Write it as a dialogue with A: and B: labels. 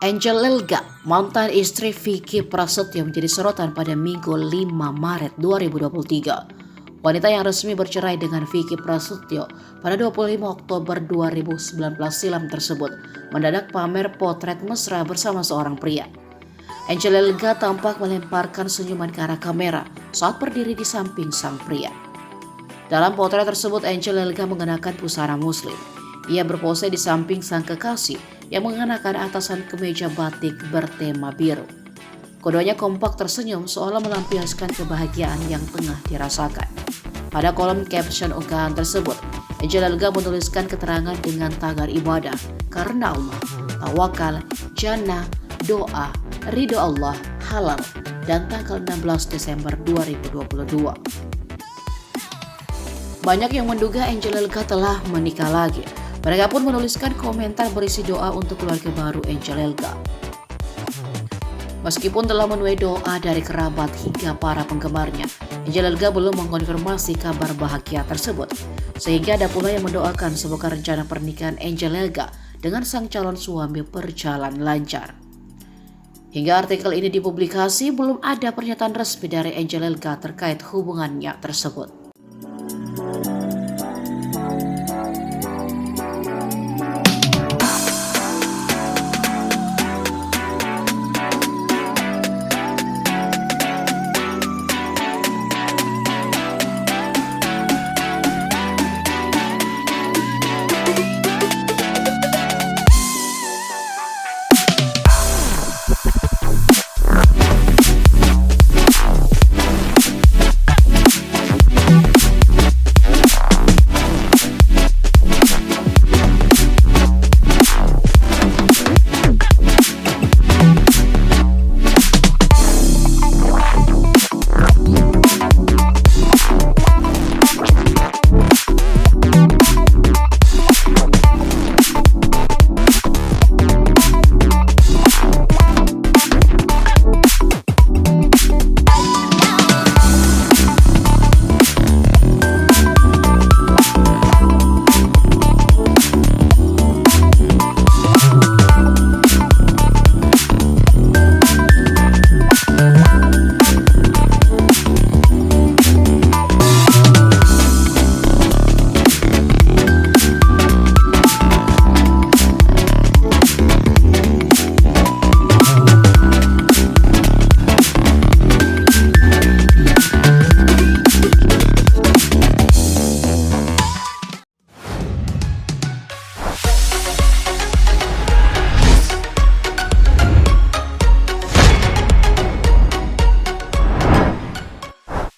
A: Angel Elga, mantan istri Vicky Prasetyo menjadi sorotan pada Minggu 5 Maret 2023. Wanita yang resmi bercerai dengan Vicky Prasetyo pada 25 Oktober 2019 silam tersebut mendadak pamer potret mesra bersama seorang pria. Angel Elga tampak melemparkan senyuman ke arah kamera saat berdiri di samping sang pria. Dalam potret tersebut, Angel Elga mengenakan busana muslim. Ia berpose di samping sang kekasih yang mengenakan atasan kemeja batik bertema biru. Keduanya kompak tersenyum seolah melampiaskan kebahagiaan yang tengah dirasakan. Pada kolom caption unggahan tersebut, Angel Elga menuliskan keterangan dengan tagar ibadah, karena Allah, tawakal, jannah, doa, ridho Allah, halal, dan tanggal 16 Desember 2022. Banyak yang menduga Angel Elga telah menikah lagi. Mereka pun menuliskan komentar berisi doa untuk keluarga baru Angel Elga. Meskipun telah menuai doa dari kerabat hingga para penggemarnya, Angel Elga belum mengkonfirmasi kabar bahagia tersebut. Sehingga ada pula yang mendoakan semoga rencana pernikahan Angel Elga dengan sang calon suami berjalan lancar. Hingga artikel ini dipublikasi, belum ada pernyataan resmi dari Angel Elga terkait hubungannya tersebut.